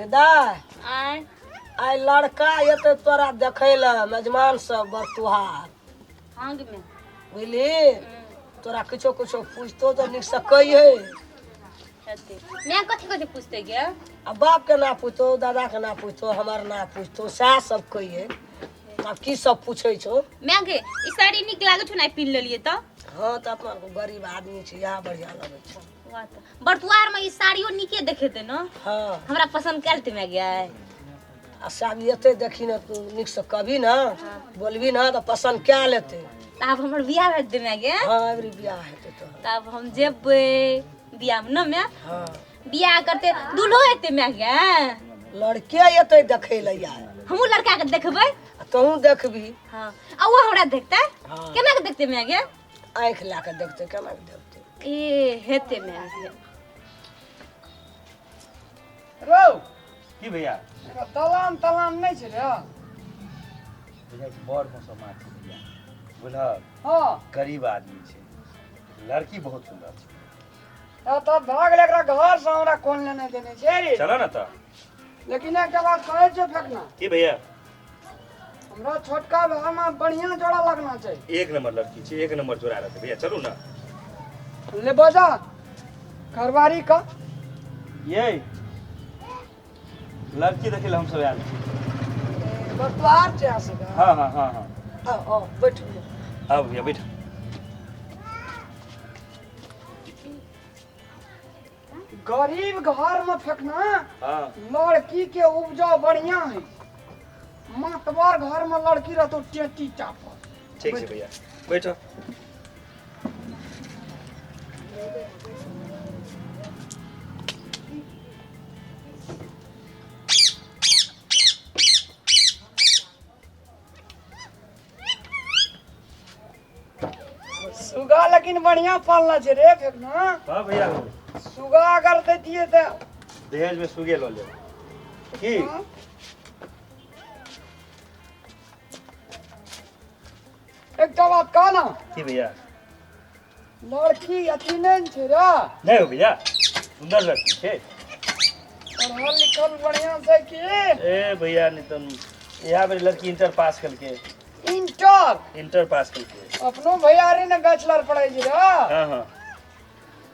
दाय आय आई लड़का एते तोरा देखे ला मेजमान सब बरतुहार हांग में बुझली तोरा कुछो कुछो पूछतो तो निक से कहिए हते मैं कथि कथि पूछते गे अब बाप के ना पूछतो दादा के ना पूछतो हमार ना पूछतो सह सब कहिए अब की सब पूछे छो मैं गे ई साड़ी निक लागे छ ना पिन लेलिए त हाँ तो अपना गरीब आदमी छे यहाँ बढ़िया लगे छे वाह त बरतुआर में ई साड़ियो निके देखेते न हाँ हमरा पसंद करते मैं गया है आ सब एते देखी न तू निक से कभी ना बोलबी ना तो पसंद क्या लेते तब हमर बियाह भेज दे मैं गे हाँ एवरी ब्याह हेते तो तब हम जेबे बियाह में न मैं हाँ बियाह करते दुल्हो हेते मैं गे लड़के एते देखे ला यार हमहू लड़का के देखबै तू देखबी हां आ वो हमरा देखते हाँ केना के देखते मैं गे आँख ला के देखते केना के देखते ए हेते मैं गे रो की भैया दलान तलान नहीं छे रे भैया की बड़ मौसम मार भैया बुझल हां गरीब आदमी छे लड़की बहुत सुंदर छे तो भाग ले एकरा घर से हमरा कोन लेने देने छे रे चलो ना तो लेकिन एक बात कहे छे फेकना की भैया हमरा छोटका भाई में बढ़िया जोड़ा लगना चाहिए एक नंबर लड़की छे एक नंबर जोड़ा रहते भैया चलो ना ले बजा घरवारी का ये लड़की देखे हम सब आयल बतवार छे आसे का हाँ हाँ हाँ हाँ आओ बैठ आओ भैया बैठ गरीब घर में फेकना हाँ लड़की के उपजा बढ़िया है मतबर घर में लड़की रह तो टेटी चापा ठीक है भैया बैठो सुगा लेकिन बढ़िया पालना छे रे फेकना हाँ भैया सुगा अगर देतिए तो दहेज में सुगे लो ले की हाँ? एक तो बात कहना की भैया लड़की अति नहीं छे रे नहीं हो भैया सुंदर लड़की छे पढ़ल लिखल बढ़िया से कि ए भैया नितन यहाँ मेरी लड़की इंटर पास करके इंटर पास करके अपनो भैयारी ने बैचलर पढ़े जी रे हाँ हाँ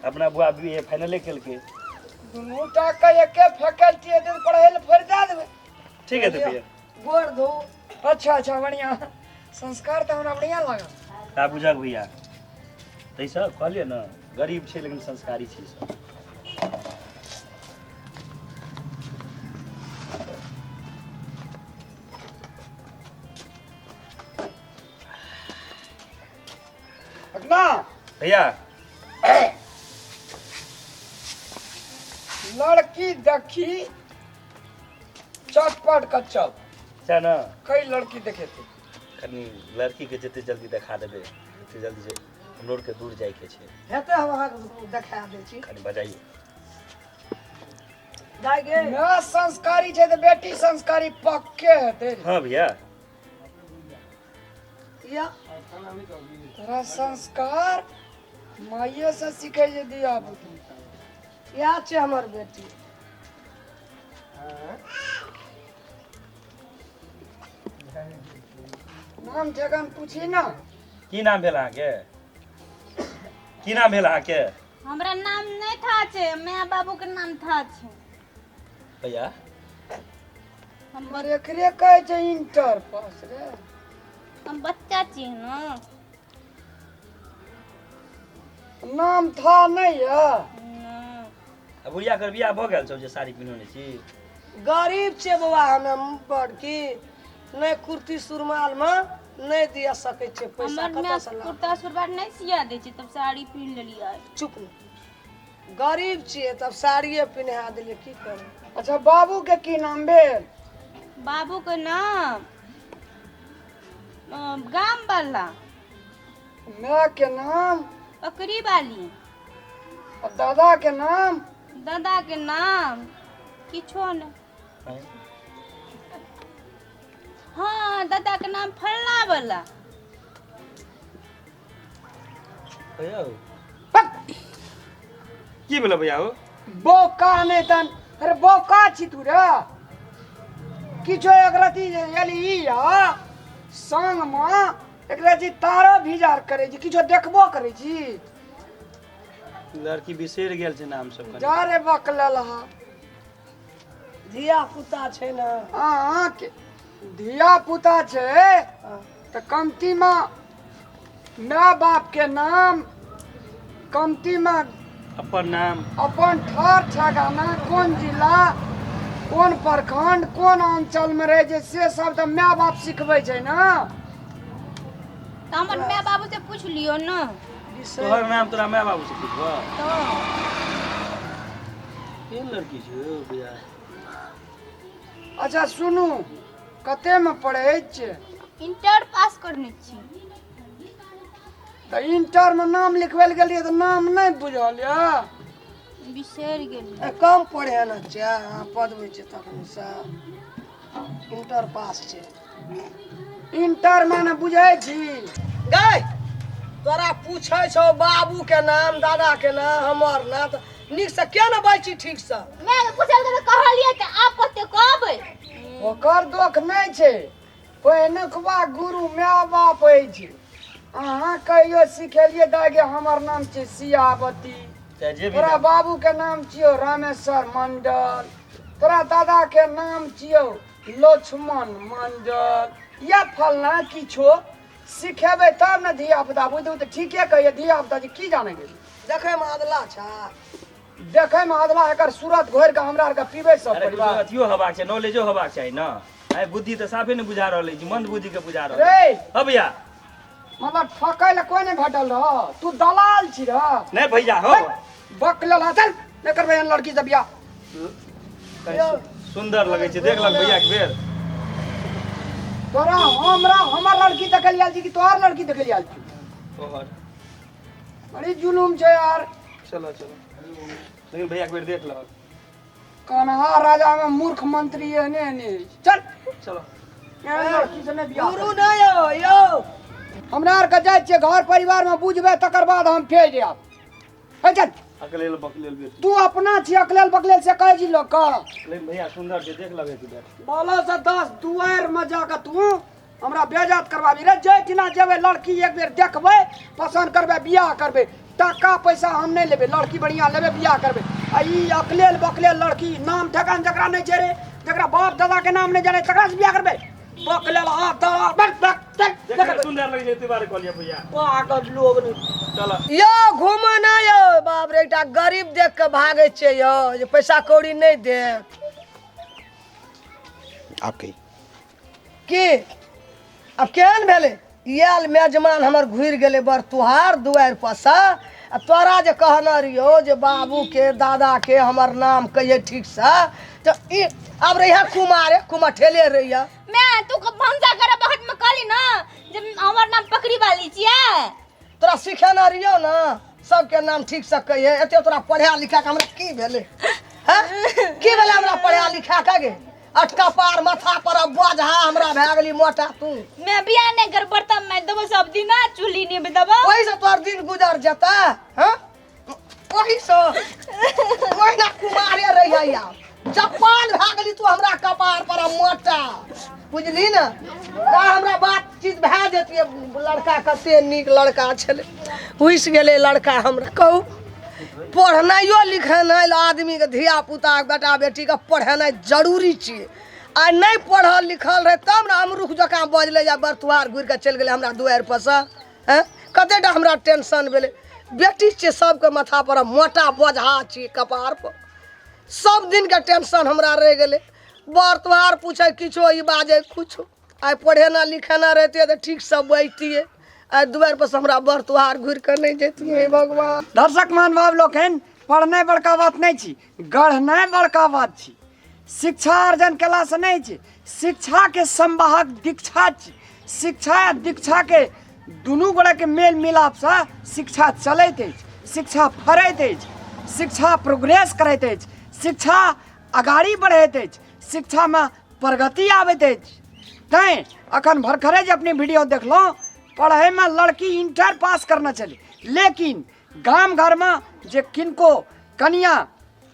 अपना बुआ भी ये फाइनले करके दुनू टा के एके फैकल्टी है तो पढ़े ले फिर जा देबे ठीक है तो भैया गोड़ धो अच्छा अच्छा बढ़िया संस्कार तो हमरा बढ़िया लगा आप बुझा भैया तो सब कहलिए ना गरीब छे लेकिन संस्कारी छे सब ना भैया लड़की देखी चटपट कच्चल अच्छा ना कई लड़की देखे थे कनी लड़की के जितने जल्दी दिखा देबे उतने जल्दी से हम लोग के दूर जाए के छे हेते हम अहाँ के देखा दै छी कनी बजाइए जाय गे मैं संस्कारी छे तो बेटी संस्कारी पक्के हेते हाँ भैया या तोरा संस्कार माइये से सीखे जे दिया बुद्धि या छे हमर बेटी नाम ठेकान पूछी ना की नाम भेल अहाँ के की नाम भेल अहाँ के हमरा नाम नहीं था छे मैं बाबू के नाम था छे भैया हमर एकरे कहे छै इंटर पास रे हम बच्चा छी न नाम था नहीं है अब बुढ़िया कर बियाह भ गेल छौ जे साड़ी पिन्हने छी गरीब छे बाबा हमें बड़की नहीं कुर्ती सुरमाल में नहीं दिया सके छे पैसा हमर कत मैं से ला कुर्ता सलवार नहीं सिया दे छी तब साड़ी पहन लेलिए चुप न। गरीब छे तब साड़िए पिन्हा देलिए की करे अच्छा बाबू के की नाम भेल बाबू के नाम गाम वाला माँ के नाम पकड़ी वाली और दादा के नाम दादा के नाम किछो न हाँ दादा के नाम फलना वाला भैया की बोला भैया हो बोका नहीं तन अरे बौका छी तू रे किछो एक रती एली संग में एक रती तारा भिजार करे छी किछो देखबो करे छी लड़की बिसर गेल छै नाम सब कनी। जा रे बकलल हा धिया पुता छै ना हाँ के धिया पुता छै तो कमती में माँ बाप के नाम कमती में अपन नाम अपन ठर ठिकाना कौन जिला कौन प्रखंड कौन अंचल में रहे छै से सब तो माँ बाप सिखबै छै ना तो हमर माय बाबू से पूछ लियो ना। तोहर नाम तोरा माय बाबू से पूछबो केहन लड़की छै भैया। अच्छा सुनू कते में पढ़े छै इंटर पास करने छी। तो इंटर में नाम लिखबै गेलिए तो नाम नहीं बुझल या बिसर गेली। कम पढ़े ना छै पढ़बै छै तखन से इंटर पास छै। इंटर माने बुझै छी गई तोरा पूछै छौ बाबू के नाम दादा के नाम हमर नाम तो नीक से क्या ना बाजी ठीक से मैं पूछल के कहलिए कि आप कते कहबै ओकर दोख नहीं छै पहिनकवा गुरु माय बाप है छै अहाँ कहियो सिखेलिए दागे हमर नाम छै सियावती चाहे जे भी तोरा नाम। बाबू के नाम छियो रामेश्वर मंडल तोरा दादा के नाम छियो लक्ष्मण मंडल या फलना किछो सिखेबै तब ने धिया पुता बुझू तो ठीके कहिए धिया पुता जी की जाने गेली देखे में अदला छा देखे में अदला एकर सूरत घोर के हमरा आर के पीबै सब अरे कुछ परिवार अथियो हेबाक छै नॉलेजो हेबाक चाही ना। आइ बुद्धि तऽ साफे नहि बुझा रहल अछि मंद बुद्धि के बुझा रहल रे ह भैया। मतलब ठकै ले कोई नहीं भेटल रह तू दलाल छी रह नहीं भैया हो बक लेला चल नहीं करबै एहन लड़की से बियाह सुंदर लगे छै देख लग भैया के बेर तोरा हमरा हमर लड़की देखल आयल छी कि तोहर लड़की देखल आयल छी तोहर बड़ी जुलुम छै यार चलो चलो लेकिन भैया के बेर देख लग कन्हा राजा में मूर्ख मंत्री एहने एहने चल चलो एहन लड़की से नहीं बियाह गुरु नहीं हो यो हमरा आर के जाय छियै घर परिवार में बुझबै तकर बाद हम फेर जायब हे चल अकलेल बकलेल बेर तू अपना छी अकलेल बकलेल से कह जी लोग का लेकिन भैया सुंदर छै देख लगे के बेर बोलो से 10 दुआर में जाकर तू हमरा बेजात करवाबी रे जैठिना जेबै लड़की एक बेर देखबै पसंद करबै बियाह करबै टका पैसा हम नहीं लेबै लड़की बढ़िया लेबै बियाह करबै आ ई अकलेल बकलेल लड़की नाम ठेकान जकरा नहीं छै रे जकरा बाप दादा के नाम नहीं जाने तकरा से बियाह करबै बकलेल हाथ दादा बक देख सुंदर लगे छै तू बारे कहलिए भैया पागल लोग ने चलो यो घूमे ना यो बाप रे एकटा गरीब देख के भागे छै यो जे पैसा कौड़ी नहीं दे आपके की अब केहन भेले याल मेजमान हमर घुर गेले बर तुहार दुआर पसा आ तोरा जे कहना रहियो जे बाबू के दादा के हमर नाम कहिए ठीक से तो ई अब रहिया कुमार ठेले रहिया मैं तू को भंजा करे बहुत में कहली ना जे हमर नाम पकड़ी वाली छिए तोरा सिखाना रहियो ना सबके नाम ठीक से कहिए एते तोरा पढ़ा लिखा के हमरा की भेले हैं की भेले हमरा पढ़ा लिखा के गे अटका पार माथा पर बोझा हमरा भए गेली मोटा तू मैं बियाह नहीं कर पड़ता मैं दबो सब दिन ना चूल्ही नहीं दबो वही से तोर दिन गुजर जाता हैं वही से वही ना कुमारे रहिया या चप्पल भए गेली तू हमरा कपार पर मोटा बुझली ना का हमरा बात चीज भए जेतिए लड़का कते नीक लड़का छले हुइस गेले लड़का हमरा कहू पढ़नाइयो लिखनाइ आदमी के धिया पुता बेटा बेटी के पढ़ेनाइ जरूरी छियै आ नहीं पढ़ल लिखल रहे तब ना हम रुख जकाँ बजले जा बरतुआर घुर के चलि गेले हमरा दुआर पर से हैं कतेटा हमरा टेंशन भेले बेटी छियै सबके माथा पर मोटा बोझा छियै कपार पर सब दिन के टेंशन हमरा रह गेले बरतुआर पूछे किछो ई बाजे कुछो आइ पढ़ेना लिखेना रहते तो ठीक से बैठतिए आइ दुआर पर से हमरा बरतुआर घुर के नहीं जेतिए भगवान दर्शक महानुभाव लोग हैं पढ़नाइ बड़का बात नहीं छी गढ़नाइ बड़का बात छी शिक्षा अर्जन केला से नहीं छी शिक्षा के संवाहक दीक्षा छी शिक्षा आ दीक्षा के दुनू गोटे के मेल मिलाप से शिक्षा चलैत अछि शिक्षा फरैत अछि शिक्षा प्रोग्रेस करैत अछि शिक्षा आगाड़ी बढ़ैत अछि शिक्षा में प्रगति आबैत अछि तैं अखन भरखरे जे अपनी वीडियो देखलहुँ पढ़े में लड़की इंटर पास करना चली लेकिन गाम घर में जे किनको कनिया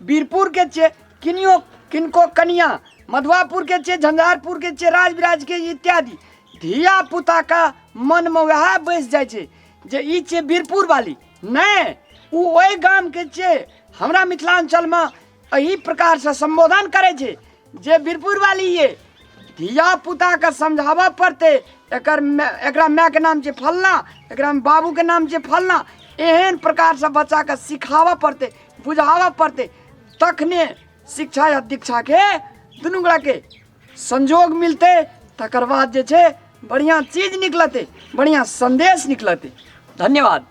वीरपुर के छे किनियो किनको कनिया मधुआपुर के छे, झंझारपुर के छे, राज बिराज के इत्यादि धिया पुता का मन में वह बैस जाय छे जे ई छे वीरपुर वाली। नहीं, उ ओई गाम के छे। हमरा मिथिलांचल में एही प्रकार से संबोधन करे छे जे वीरपुर वाली ये। धिया पुता का समझावा पड़ते एकरा माँ के नाम छे फलना, एकरा बाबू के नाम छे फलना, एहन प्रकार से बच्चा का सिखावा पड़ते, बुझावा पड़ते, तखने शिक्षा या दीक्षा के दुनू गोड़ा के संजोग मिलते, तकर बाद जे छे बढ़िया चीज निकलते, बढ़िया संदेश निकलते। धन्यवाद।